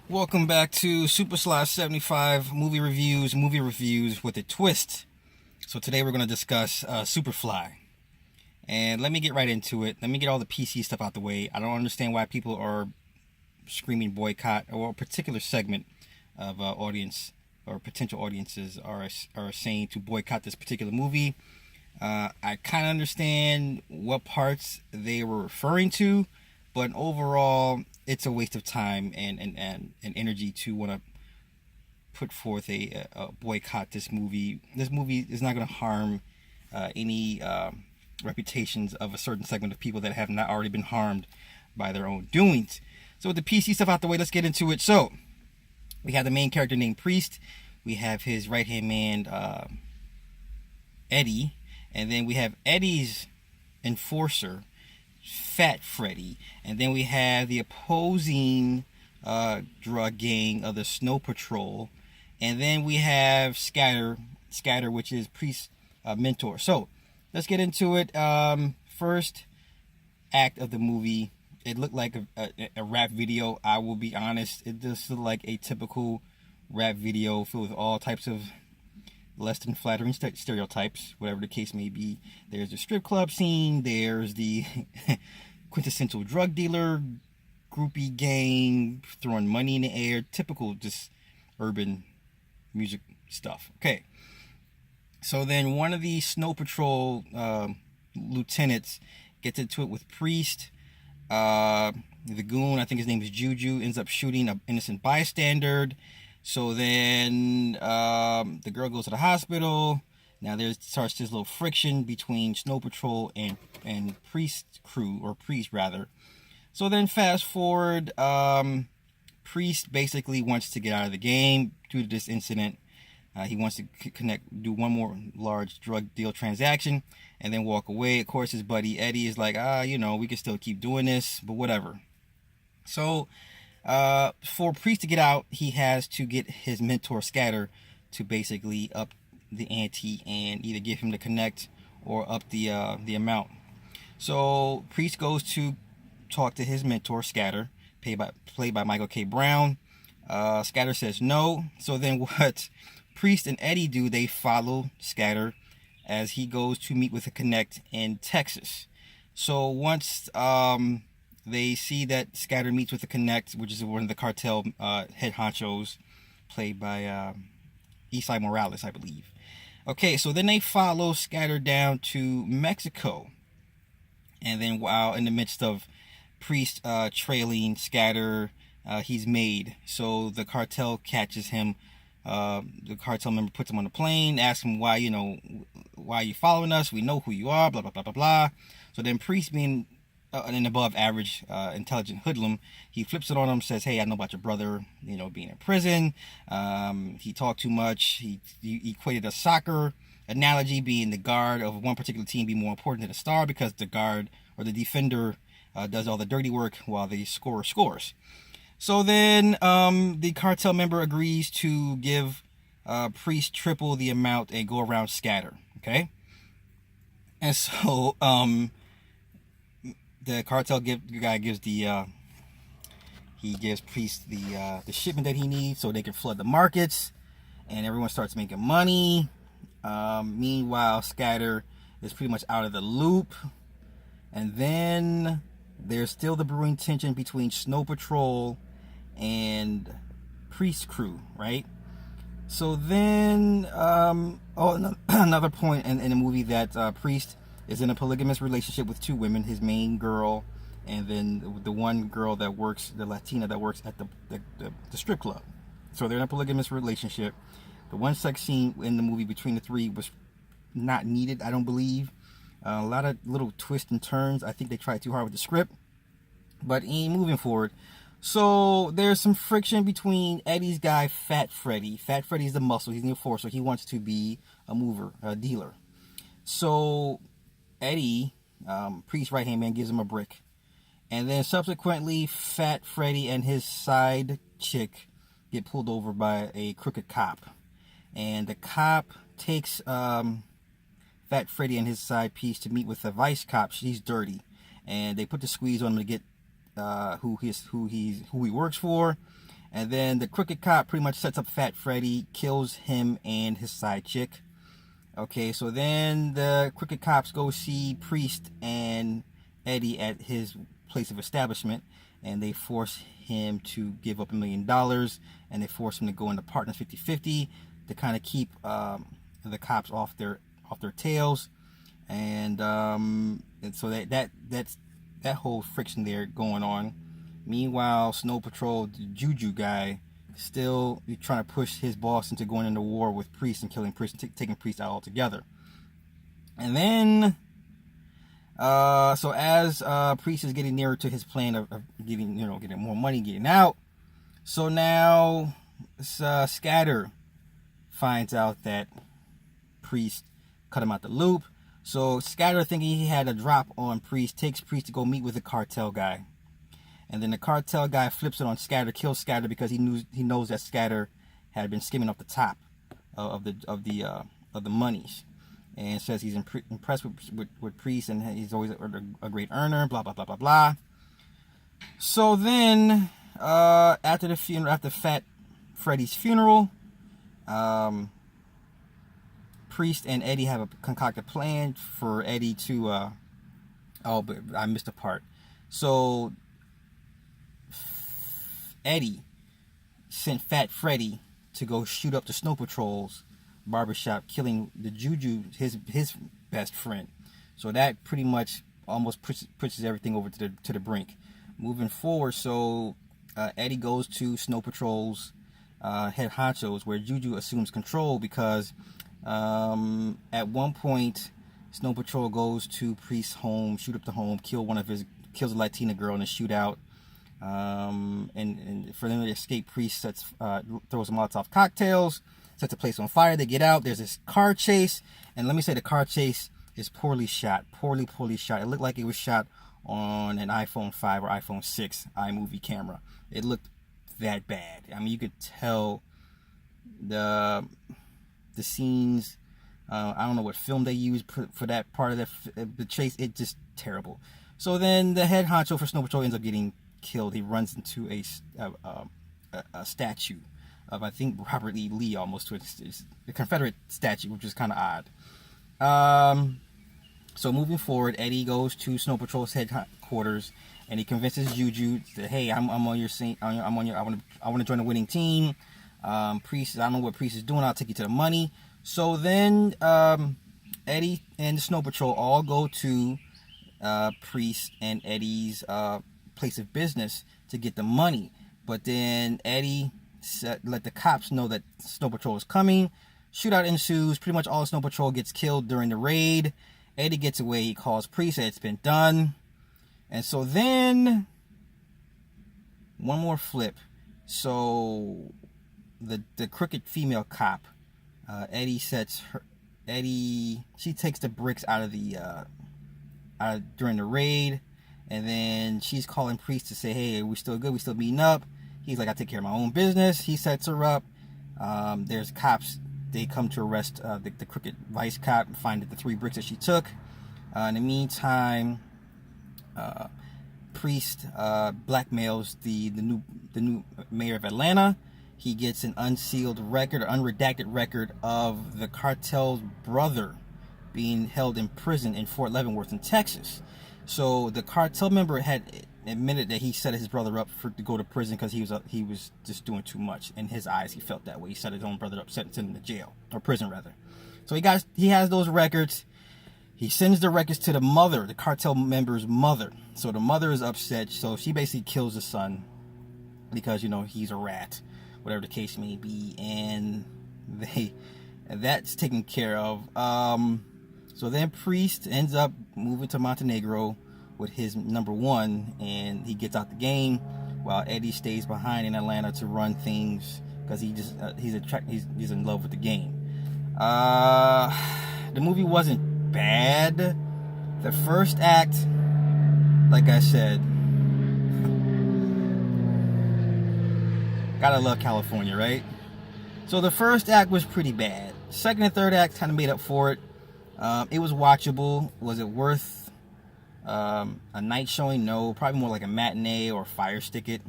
Welcome back to Superfly 75 movie reviews with a twist. So today we're going to discuss Superfly. And let me get right into it. Let me get all the PC stuff out the way. I don't understand why people are screaming boycott, or a particular segment of audience or potential audiences are saying to boycott this particular movie. I kind of understand what parts they were referring to, but overall, it's a waste of time and energy to want to put forth a boycott this movie. This movie is not going to harm any reputations of a certain segment of people that have not already been harmed by their own doings. So with the PC stuff out the way, let's get into it. So we have the main character named Priest. We have his right hand man Eddie, and then we have Eddie's enforcer, Fat Freddy, and then we have the opposing drug gang of the Snow Patrol, and then we have Scatter, which is Priest's mentor. So let's get into it. First act of the movie, it looked like a rap video. I will be honest, it just looked like a typical rap video filled with all types of less than flattering stereotypes, whatever the case may be. There's the strip club scene, there's the quintessential drug dealer, groupie gang, throwing money in the air, typical just urban music stuff. Okay, so then one of the Snow Patrol lieutenants gets into it with Priest. The goon, I think his name is Juju, ends up shooting an innocent bystander. So then the girl goes to the hospital. Now there starts this little friction between Snow Patrol and Priest crew, or Priest rather. So then fast forward, Priest basically wants to get out of the game due to this incident. He wants to do one more large drug deal transaction, and then walk away. Of course, his buddy Eddie is like, we can still keep doing this, but whatever. So for Priest to get out, he has to get his mentor Scatter to basically up the ante and either get him to connect or up the amount. So Priest goes to talk to his mentor Scatter, played by Michael K. Brown. Scatter says no. So then what Priest and Eddie do, they follow Scatter as he goes to meet with a connect in Texas. So once they see that Scatter meets with the Connect, which is one of the cartel head honchos, played by Esai Morales, I believe. Okay, so then they follow Scatter down to Mexico. And then while in the midst of Priest trailing Scatter, he's made. So the cartel catches him. The cartel member puts him on the plane, asks him why are you following us? We know who you are, blah, blah, blah, blah, blah. So then Priest, being an above average intelligent hoodlum, he flips it on him, says, hey, I know about your brother, being in prison. He talked too much. He equated a soccer analogy, being the guard of one particular team, be more important than the star, because the guard or the defender does all the dirty work while the scorer scores. So then the cartel member agrees to give Priest triple the amount and go around Scatter. Okay, and so the cartel guy gives Priest the shipment that he needs so they can flood the markets, and everyone starts making money. Meanwhile, Scatter is pretty much out of the loop, and then there's still the brewing tension between Snow Patrol and Priest crew, right? So then, another point in the movie, that Priest is in a polygamous relationship with two women, his main girl, and then the one girl that works, the Latina that works at the strip club. So they're in a polygamous relationship. The one sex scene in the movie between the three was not needed, I don't believe. A lot of little twists and turns. I think they tried too hard with the script. But moving forward, so there's some friction between Eddie's guy, Fat Freddy. Fat Freddy's the muscle. He's the enforcer. He wants to be a mover, a dealer. So Eddie, Priest's right-hand man, gives him a brick. And then subsequently, Fat Freddy and his side chick get pulled over by a crooked cop. And the cop takes Fat Freddy and his side piece to meet with the vice cop. She's dirty. And they put the squeeze on him to get who he works for. And then the crooked cop pretty much sets up Fat Freddy, kills him and his side chick. Okay, so then the crooked cops go see Priest and Eddie at his place of establishment, and they force him to give up $1 million, and they force him to go into partners 50-50 to kind of keep the cops off their tails, and so that's that whole friction there going on. Meanwhile, Snow Patrol, the Juju guy, still trying to push his boss into going into war with Priest and killing Priest, taking Priest out altogether. And then, so as Priest is getting nearer to his plan of getting more money, getting out, so now Scatter finds out that Priest cut him out the loop. So Scatter, thinking he had a drop on Priest, takes Priest to go meet with the cartel guy. And then the cartel guy flips it on Scatter, kills Scatter because he knows that Scatter had been skimming off the top of the monies, and says he's impressed with Priest and he's always a great earner. Blah blah blah blah blah. So then after the funeral, after Fat Freddy's funeral, Priest and Eddie have a concocted plan for Eddie to but I missed a part. So Eddie sent Fat Freddy to go shoot up the Snow Patrol's barbershop, killing the Juju, his best friend. So that pretty much almost pushes everything over to the brink. Moving forward, so Eddie goes to Snow Patrol's head honchos, where Juju assumes control because at one point Snow Patrol goes to Priest's home, shoot up the home, kills a Latina girl in a shootout. And for them to escape, Priest throws Molotov cocktails, sets the place on fire. They get out. There's this car chase, and let me say the car chase is poorly shot. Poorly shot. It looked like it was shot on an iPhone 5 or iPhone 6 iMovie camera. It looked that bad. I mean, you could tell the scenes. I don't know what film they used for that part of the chase. It just terrible. So then the head honcho for Snow Patrol ends up getting killed. He runs into a statue of, I think, Robert E. Lee, almost, it's a Confederate statue, which is kind of odd. So moving forward, Eddie goes to Snow Patrol's headquarters, and he convinces Juju that, hey, I'm on your scene. I want to join the winning team. Priest, I don't know what Priest is doing. I'll take you to the money. So then Eddie and the Snow Patrol all go to Priest and Eddie's place of business to get the money, but then Eddie let the cops know that Snow Patrol is coming. Shootout ensues. Pretty much all Snow Patrol gets killed during the raid. Eddie gets away. He calls Priest, says it's been done. And so then one more flip. So the crooked female cop, Eddie she takes the bricks out of the during the raid. And then she's calling Priest to say, hey, we still good? We still meeting up? He's like, I take care of my own business. He sets her up. There's cops. They come to arrest the crooked vice cop and find the 3 bricks that she took. In the meantime, Priest blackmails the new mayor of Atlanta. He gets an unsealed record, or unredacted record, of the cartel's brother being held in prison in Fort Leavenworth in Texas. So the cartel member had admitted that he set his brother up to go to prison because he was just doing too much. In his eyes, he felt that way. He set his own brother up, sent him to jail or prison rather. So he has those records. He sends the records to the mother, the cartel member's mother. So the mother is upset. So she basically kills the son because he's a rat, whatever the case may be, and that's taken care of. So then Priest ends up moving to Montenegro with his number 1, and he gets out the game while Eddie stays behind in Atlanta to run things because he's in love with the game. The movie wasn't bad. The first act, like I said, gotta love California, right? So the first act was pretty bad. Second and third act kind of made up for it. It was watchable. Was it worth a night showing? No, probably more like a matinee or Fire Stick it.